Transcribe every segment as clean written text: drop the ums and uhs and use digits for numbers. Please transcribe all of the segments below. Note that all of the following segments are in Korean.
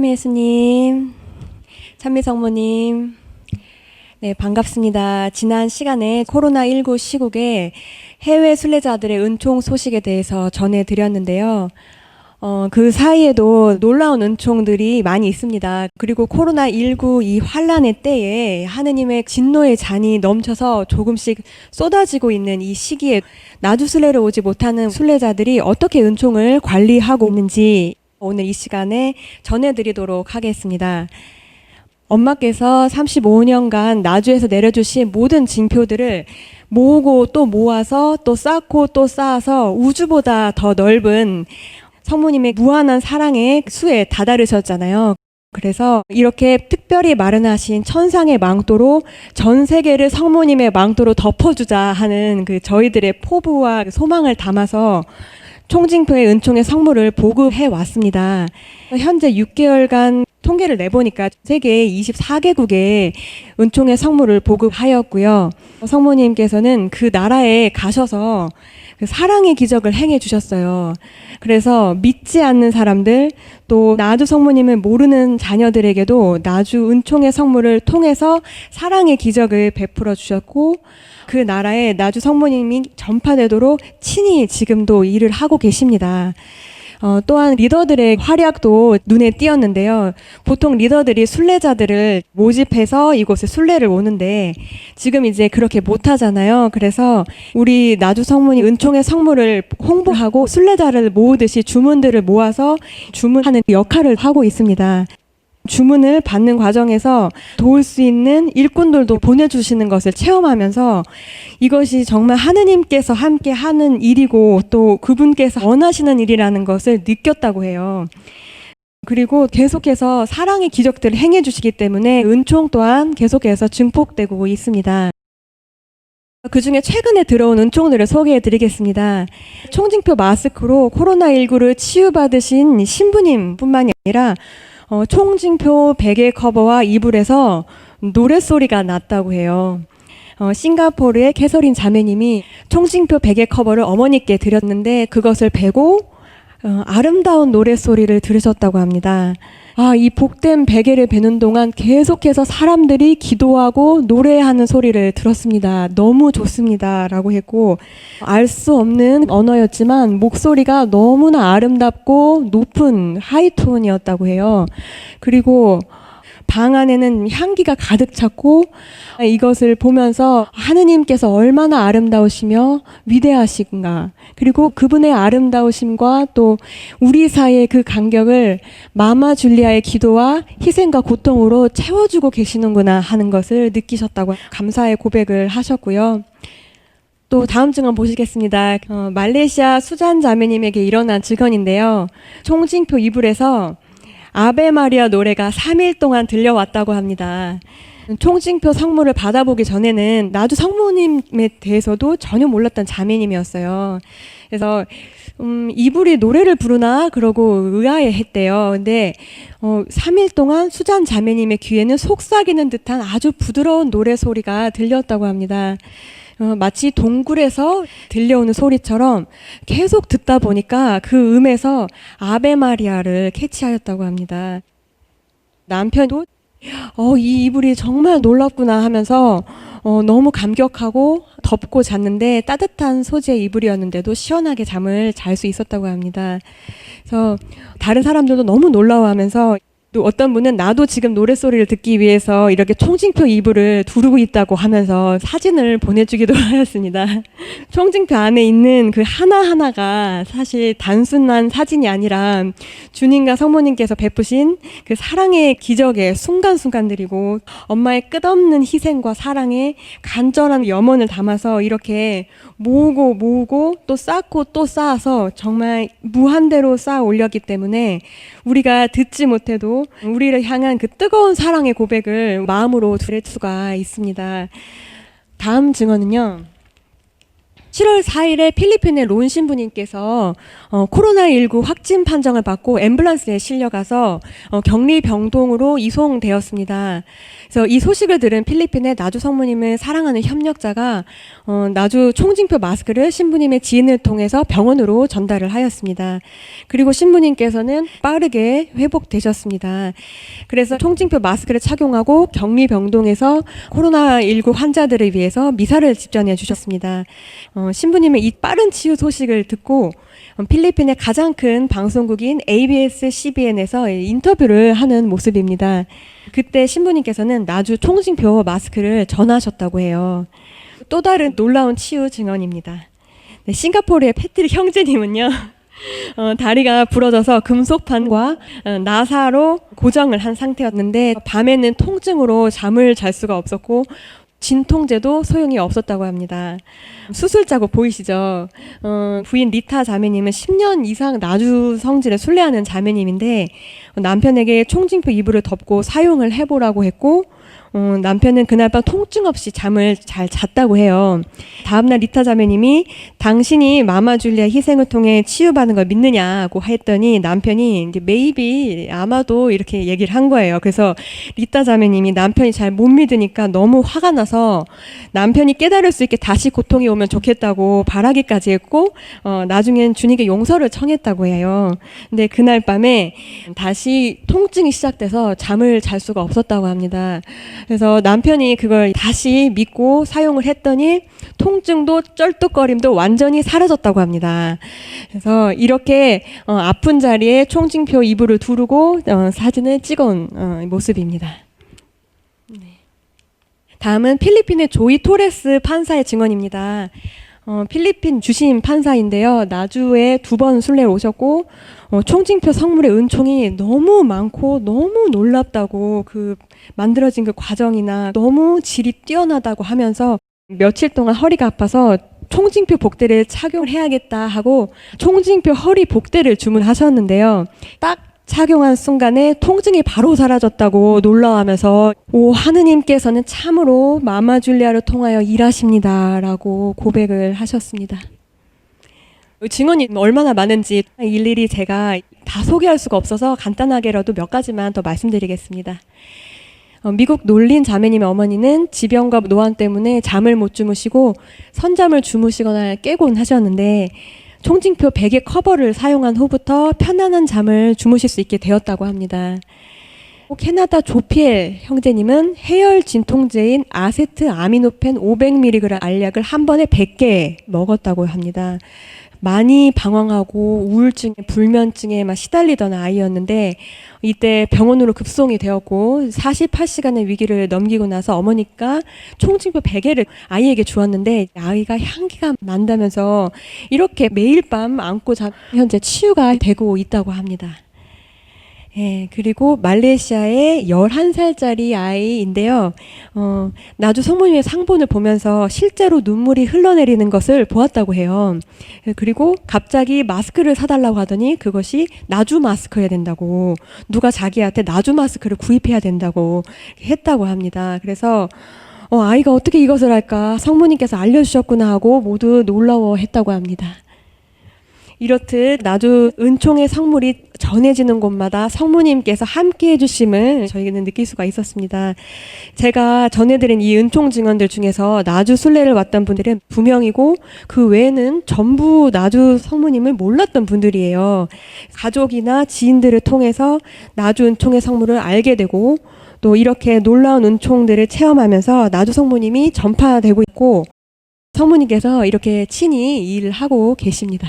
참미 예수님, 참미 성모님, 네, 반갑습니다. 지난 시간에 코로나19 시국에 해외 순례자들의 은총 소식에 대해서 전해드렸는데요. 그 사이에도 놀라운 은총들이 많이 있습니다. 그리고 코로나19 이 환란의 때에 하느님의 진노의 잔이 넘쳐서 조금씩 쏟아지고 있는 이 시기에 나주 순례를 오지 못하는 순례자들이 어떻게 은총을 관리하고 있는지 오늘 이 시간에 전해드리도록 하겠습니다. 엄마께서 35년간 나주에서 내려주신 모든 징표들을 모으고 또 모아서 또 쌓고 또 쌓아서 우주보다 더 넓은 성모님의 무한한 사랑의 수에 다다르셨잖아요. 그래서 이렇게 특별히 마련하신 천상의 망토로 전 세계를 성모님의 망토로 덮어주자 하는 그 저희들의 포부와 소망을 담아서 총징표의 은총의 성물을 보급해 왔습니다. 현재 6개월간 통계를 내보니까 세계 24개국에 은총의 성물을 보급하였고요. 성모님께서는 그 나라에 가셔서 그 사랑의 기적을 행해 주셨어요. 그래서 믿지 않는 사람들, 또 나주 성모님을 모르는 자녀들에게도 나주 은총의 성물을 통해서 사랑의 기적을 베풀어 주셨고, 그 나라에 나주 성모님이 전파되도록 친히 지금도 일을 하고 계십니다. 또한 리더들의 활약도 눈에 띄었는데요. 보통 리더들이 순례자들을 모집해서 이곳에 순례를 오는데 지금 이제 그렇게 못하잖아요. 그래서 우리 나주 성모님 은총의 성물을 홍보하고 순례자를 모으듯이 주문들을 모아서 주문하는 역할을 하고 있습니다. 주문을 받는 과정에서 도울 수 있는 일꾼들도 보내주시는 것을 체험하면서 이것이 정말 하느님께서 함께 하는 일이고 또 그분께서 원하시는 일이라는 것을 느꼈다고 해요. 그리고 계속해서 사랑의 기적들을 행해 주시기 때문에 은총 또한 계속해서 증폭되고 있습니다. 그 중에 최근에 들어온 은총들을 소개해 드리겠습니다. 총징표 마스크로 코로나19를 치유받으신 신부님 뿐만이 아니라 총징표 베개 커버와 이불에서 노랫소리가 났다고 해요. 싱가포르의 캐서린 자매님이 총징표 베개 커버를 어머니께 드렸는데 그것을 베고 아름다운 노랫소리를 들으셨다고 합니다. 이 복된 베개를 베는 동안 계속해서 사람들이 기도하고 노래하는 소리를 들었습니다. 너무 좋습니다. 라고 했고, 알 수 없는 언어였지만 목소리가 너무나 아름답고 높은 하이톤이었다고 해요. 그리고 방 안에는 향기가 가득 찼고 이것을 보면서 하느님께서 얼마나 아름다우시며 위대하신가, 그리고 그분의 아름다우심과 또 우리 사이의 그 간격을 마마 줄리아의 기도와 희생과 고통으로 채워주고 계시는구나 하는 것을 느끼셨다고 감사의 고백을 하셨고요. 또 다음 증언 보시겠습니다. 말레이시아 수잔 자매님에게 일어난 증언인데요. 총징표 이불에서 아베 마리아 노래가 3일 동안 들려왔다고 합니다. 총징표 성물을 받아보기 전에는 나주 성모님에 대해서도 전혀 몰랐던 자매님이었어요. 그래서 이불이 노래를 부르나 그러고 의아해했대요. 근데 3일 동안 수잔 자매님의 귀에는 속삭이는 듯한 아주 부드러운 노래 소리가 들렸다고 합니다. 마치 동굴에서 들려오는 소리처럼 계속 듣다 보니까 그 음에서 아베 마리아를 캐치하였다고 합니다. 남편도 이 이불이 정말 놀랍구나 하면서 너무 감격하고 덮고 잤는데 따뜻한 소재의 이불이었는데도 시원하게 잠을 잘 수 있었다고 합니다. 그래서 다른 사람들도 너무 놀라워하면서 또 어떤 분은 나도 지금 노랫소리를 듣기 위해서 이렇게 총징표 이불을 두르고 있다고 하면서 사진을 보내주기도 하였습니다. 총징표 안에 있는 그 하나하나가 사실 단순한 사진이 아니라 주님과 성모님께서 베푸신 그 사랑의 기적의 순간순간들이고 엄마의 끝없는 희생과 사랑에 간절한 염원을 담아서 이렇게 모으고 또 쌓고 또 쌓아서 정말 무한대로 쌓아 올렸기 때문에 우리가 듣지 못해도 우리를 향한 그 뜨거운 사랑의 고백을 마음으로 들을 수가 있습니다. 다음 증언은요. 7월 4일에 필리핀의 론 신부님께서 코로나19 확진 판정을 받고 앰뷸런스에 실려가서 격리 병동으로 이송되었습니다. 그래서 이 소식을 들은 필리핀의 나주 성모님을 사랑하는 협력자가 나주 총징표 마스크를 신부님의 지인을 통해서 병원으로 전달을 하였습니다. 그리고 신부님께서는 빠르게 회복되셨습니다. 그래서 총징표 마스크를 착용하고 격리 병동에서 코로나19 환자들을 위해서 미사를 집전해 주셨습니다. 신부님의 이 빠른 치유 소식을 듣고 필리핀의 가장 큰 방송국인 ABS-CBN에서 인터뷰를 하는 모습입니다. 그때 신부님께서는 나주 총징표 마스크를 전하셨다고 해요. 또 다른 놀라운 치유 증언입니다. 네, 싱가포르의 패트릭 형제님은요. 다리가 부러져서 금속판과 나사로 고정을 한 상태였는데 밤에는 통증으로 잠을 잘 수가 없었고 진통제도 소용이 없었다고 합니다. 수술자고 보이시죠? 부인 리타 자매님은 10년 이상 나주 성지를 순례하는 자매님인데 남편에게 총징표 이불을 덮고 사용을 해보라고 했고 남편은 그날 밤 통증 없이 잠을 잘 잤다고 해요. 다음날 리타 자매님이 당신이 마마 줄리아 희생을 통해 치유받은 걸 믿느냐고 했더니 남편이 이제 maybe 아마도 이렇게 얘기를 한 거예요. 그래서 리타 자매님이 남편이 잘 못 믿으니까 너무 화가 나서 남편이 깨달을 수 있게 다시 고통이 오면 좋겠다고 바라기까지 했고 나중엔 주님께 용서를 청했다고 해요. 근데 그날 밤에 다시 통증이 시작돼서 잠을 잘 수가 없었다고 합니다. 그래서 남편이 그걸 다시 믿고 사용을 했더니 통증도 쩔뚝거림도 완전히 사라졌다고 합니다. 그래서 이렇게 아픈 자리에 총징표 이불을 두르고 사진을 찍어온 모습입니다. 네. 다음은 필리핀의 조이 토레스 판사의 증언입니다. 필리핀 주심 판사인데요. 나주에 2번 순례를 오셨고 총징표 성물의 은총이 너무 많고 너무 놀랍다고 만들어진 그 과정이나 너무 질이 뛰어나다고 하면서 며칠 동안 허리가 아파서 총징표 복대를 착용을 해야겠다 하고 총징표 허리 복대를 주문하셨는데요. 딱 착용한 순간에 통증이 바로 사라졌다고 놀라워하면서 하느님께서는 참으로 마마 줄리아를 통하여 일하십니다라고 고백을 하셨습니다. 증언이 얼마나 많은지 일일이 제가 다 소개할 수가 없어서 간단하게라도 몇 가지만 더 말씀드리겠습니다. 미국 놀린 자매님의 어머니는 지병과 노안 때문에 잠을 못 주무시고 선잠을 주무시거나 깨곤 하셨는데 총징표 베개 커버를 사용한 후부터 편안한 잠을 주무실 수 있게 되었다고 합니다. 캐나다 조피엘 형제님은 해열 진통제인 아세트 아미노펜 500mg 알약을 한 번에 100개 먹었다고 합니다. 많이 방황하고 우울증, 불면증에 막 시달리던 아이였는데 이때 병원으로 급송이 되었고 48시간의 위기를 넘기고 나서 어머니가 총징표 100개를 아이에게 주었는데 아이가 향기가 난다면서 이렇게 매일 밤 안고 현재 치유가 되고 있다고 합니다. 예, 그리고 말레이시아의 11살짜리 아이인데요. 나주 성모님의 상본을 보면서 실제로 눈물이 흘러내리는 것을 보았다고 해요. 그리고 갑자기 마스크를 사달라고 하더니 그것이 나주 마스크여야 된다고, 누가 자기한테 나주 마스크를 구입해야 된다고 했다고 합니다. 그래서 아이가 어떻게 이것을 할까, 성모님께서 알려주셨구나 하고 모두 놀라워했다고 합니다. 이렇듯 나주 은총의 성물이 전해지는 곳마다 성모님께서 함께 해주심을 저희는 느낄 수가 있었습니다. 제가 전해드린 이 은총 증언들 중에서 나주 순례를 왔던 분들은 2명이고 그 외에는 전부 나주 성모님을 몰랐던 분들이에요. 가족이나 지인들을 통해서 나주 은총의 성물을 알게 되고 또 이렇게 놀라운 은총들을 체험하면서 나주 성모님이 전파되고 있고 성모님께서 이렇게 친히 일을 하고 계십니다.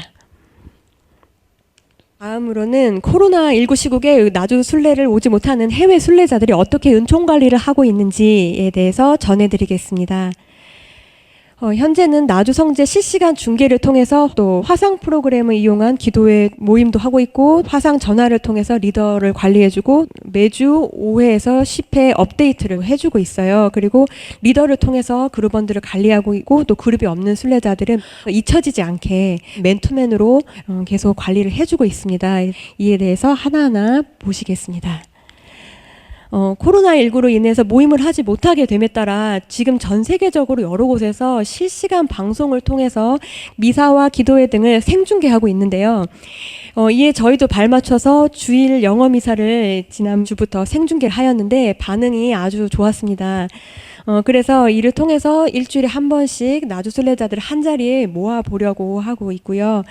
다음으로는 코로나19 시국에 나주 순례를 오지 못하는 해외 순례자들이 어떻게 은총 관리를 하고 있는지에 대해서 전해드리겠습니다. 현재는 나주 성제 실시간 중계를 통해서 또 화상 프로그램을 이용한 기도회 모임도 하고 있고 화상 전화를 통해서 리더를 관리해주고 매주 5회에서 10회 업데이트를 해주고 있어요. 그리고 리더를 통해서 그룹원들을 관리하고 있고 또 그룹이 없는 순례자들은 잊혀지지 않게 맨투맨으로 계속 관리를 해주고 있습니다. 이에 대해서 하나하나 보시겠습니다. 코로나19로 인해서 모임을 하지 못하게 됨에 따라 지금 전 세계적으로 여러 곳에서 실시간 방송을 통해서 미사와 기도회 등을 생중계하고 있는데요. 이에 저희도 발맞춰서 주일 영어 미사를 지난주부터 생중계를 하였는데 반응이 아주 좋았습니다. 그래서 이를 통해서 일주일에 한 번씩 나주 순례자들을 한 자리에 모아 보려고 하고 있고요.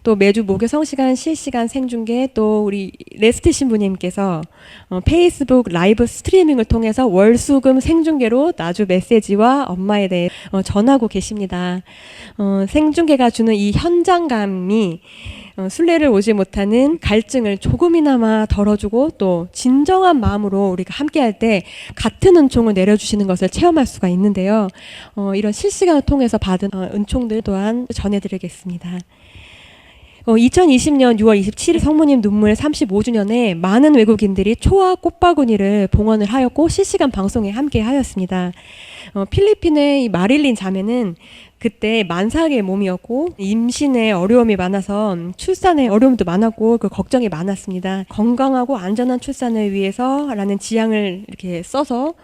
또 매주 목요 성시간 실시간 생중계, 또 우리 레스트 신부님께서 페이스북 라이브 스트리밍을 통해서 월수금 생중계로 나주 메시지와 엄마에 대해 전하고 계십니다. 생중계가 주는 이 현장감이 순례를 오지 못하는 갈증을 조금이나마 덜어주고 또 진정한 마음으로 우리가 함께할 때 같은 은총을 내려주시는 것을 체험할 수가 있는데요. 이런 실시간을 통해서 받은 은총들 또한 전해드리겠습니다. 2020년 6월 27일 성모님 눈물 35주년에 많은 외국인들이 초와 꽃바구니를 봉헌을 하였고 실시간 방송에 함께 하였습니다. 필리핀의 이 마릴린 자매는 그때 만삭의 몸이었고 임신에 어려움이 많아서 출산에 어려움도 많았고 그 걱정이 많았습니다. 건강하고 안전한 출산을 위해서라는 지향을 이렇게 써서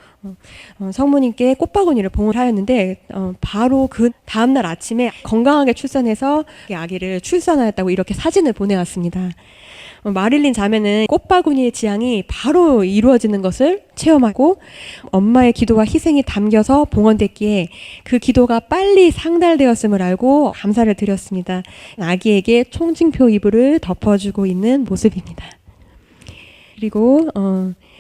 성모님께 꽃바구니를 봉헌하였는데 바로 그 다음날 아침에 건강하게 출산해서 아기를 출산하였다고 이렇게 사진을 보내왔습니다. 마릴린 자매는 꽃바구니의 지향이 바로 이루어지는 것을 체험하고 엄마의 기도와 희생이 담겨서 봉헌됐기에 그 기도가 빨리 상달되었음을 알고 감사를 드렸습니다. 아기에게 총징표 이불을 덮어주고 있는 모습입니다. 그리고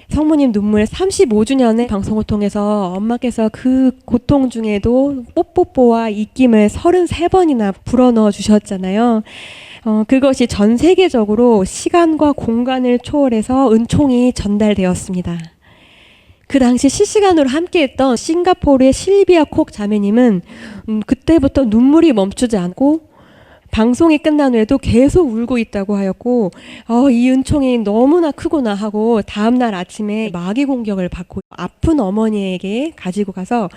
성모님 눈물 35주년의 방송을 통해서 엄마께서 그 고통 중에도 뽀뽀뽀와 입김을 33번이나 불어넣어 주셨잖아요. 그것이 전 세계적으로 시간과 공간을 초월해서 은총이 전달되었습니다. 그 당시 실시간으로 함께했던 싱가포르의 실비아 콕 자매님은 그때부터 눈물이 멈추지 않고 방송이 끝난 후에도 계속 울고 있다고 하였고 이 은총이 너무나 크구나 하고 다음날 아침에 마귀 공격을 받고 아픈 어머니에게 가지고 가서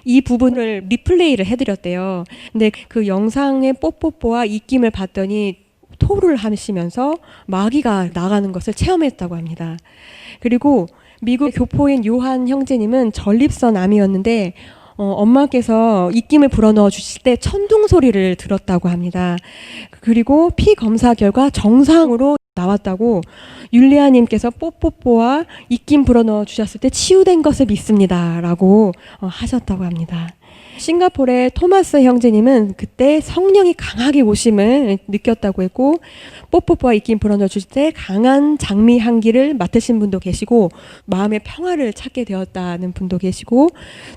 이 부분을 리플레이를 해드렸대요. 근데 그 영상의 뽀뽀뽀와 입김을 봤더니 토를 하시면서 마귀가 나가는 것을 체험했다고 합니다. 그리고 미국 교포인 요한 형제님은 전립선 암이었는데 엄마께서 입김을 불어넣어 주실 때 천둥 소리를 들었다고 합니다. 그리고 피 검사 결과 정상으로 나왔다고 율리아님께서 뽀뽀뽀와 입김 불어넣어 주셨을 때 치유된 것을 믿습니다 라고 하셨다고 합니다. 싱가포르의 토마스 형제님은 그때 성령이 강하게 오심을 느꼈다고 했고 뽀뽀뽀와 입김 불어넣어 주실 때 강한 장미 향기를 맡으신 분도 계시고 마음의 평화를 찾게 되었다는 분도 계시고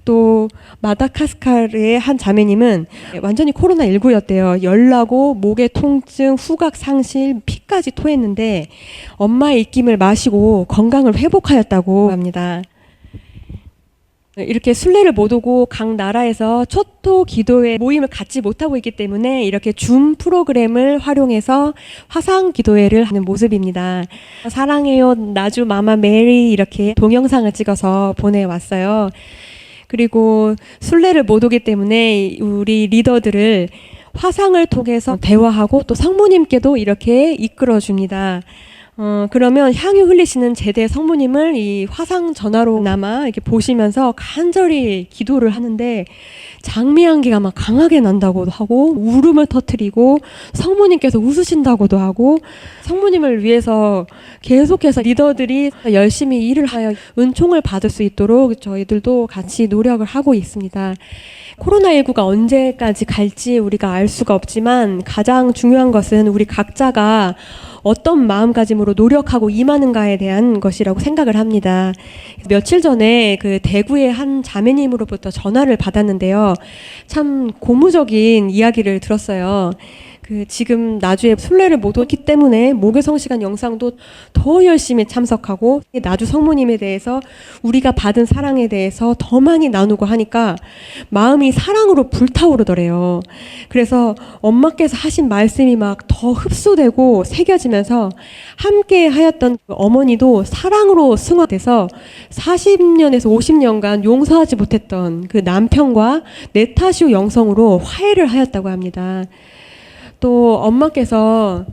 또 마다카스카르의 한 자매님은 완전히 코로나19였대요. 열나고 목의 통증, 후각 상실, 피까지 토했는데 엄마의 입김을 마시고 건강을 회복하였다고 합니다. 이렇게 순례를 못 오고 각 나라에서 초토 기도회 모임을 갖지 못하고 있기 때문에 이렇게 줌 프로그램을 활용해서 화상 기도회를 하는 모습입니다. 사랑해요 나주 마마 메리 이렇게 동영상을 찍어서 보내왔어요. 그리고 순례를 못 오기 때문에 우리 리더들을 화상을 통해서 대화하고 또 성모님께도 이렇게 이끌어 줍니다. 그러면 향유 흘리시는 제대 성모님을 이 화상 전화로나마 이렇게 보시면서 간절히 기도를 하는데 장미 향기가 막 강하게 난다고도 하고 울음을 터뜨리고 성모님께서 웃으신다고도 하고 성모님을 위해서 계속해서 리더들이 열심히 일을 하여 은총을 받을 수 있도록 저희들도 같이 노력을 하고 있습니다. 코로나19가 언제까지 갈지 우리가 알 수가 없지만 가장 중요한 것은 우리 각자가 어떤 마음가짐으로 노력하고 임하는가에 대한 것이라고 생각을 합니다. 며칠 전에 그 대구의 한 자매님으로부터 전화를 받았는데요. 참 고무적인 이야기를 들었어요. 지금 나주에 순례를 못 오기 때문에 목요성시간 영상도 더 열심히 참석하고 나주 성모님에 대해서 우리가 받은 사랑에 대해서 더 많이 나누고 하니까 마음이 사랑으로 불타오르더래요. 그래서 엄마께서 하신 말씀이 막 더 흡수되고 새겨지면서 함께 하였던 어머니도 사랑으로 승화돼서 40년에서 50년간 용서하지 못했던 그 남편과 내 탓이오 영성으로 화해를 하였다고 합니다. 또 엄마께서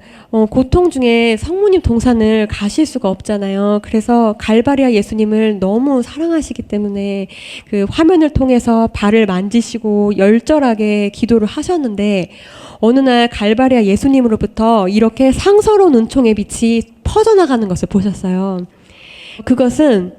고통 중에 성모님 동산을 가실 수가 없잖아요. 그래서 갈바리아 예수님을 너무 사랑하시기 때문에 그 화면을 통해서 발을 만지시고 열절하게 기도를 하셨는데 어느 날 갈바리아 예수님으로부터 이렇게 상서로운 은총의 빛이 퍼져나가는 것을 보셨어요. 그것은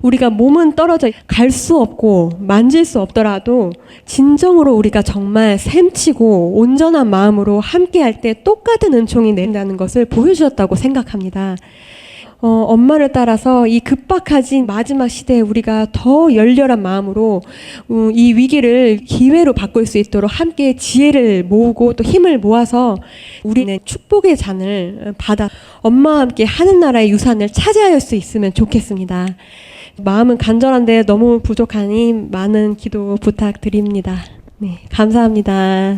우리가 몸은 떨어져 갈 수 없고 만질 수 없더라도 진정으로 우리가 정말 샘치고 온전한 마음으로 함께할 때 똑같은 은총이 낸다는 것을 보여주셨다고 생각합니다. 엄마를 따라서 이 급박해진 마지막 시대에 우리가 더 열렬한 마음으로 이 위기를 기회로 바꿀 수 있도록 함께 지혜를 모으고 또 힘을 모아서 우리는 축복의 잔을 받아 엄마와 함께 하늘나라의 유산을 차지할 수 있으면 좋겠습니다. 마음은 간절한데 너무 부족하니 많은 기도 부탁드립니다. 네, 감사합니다.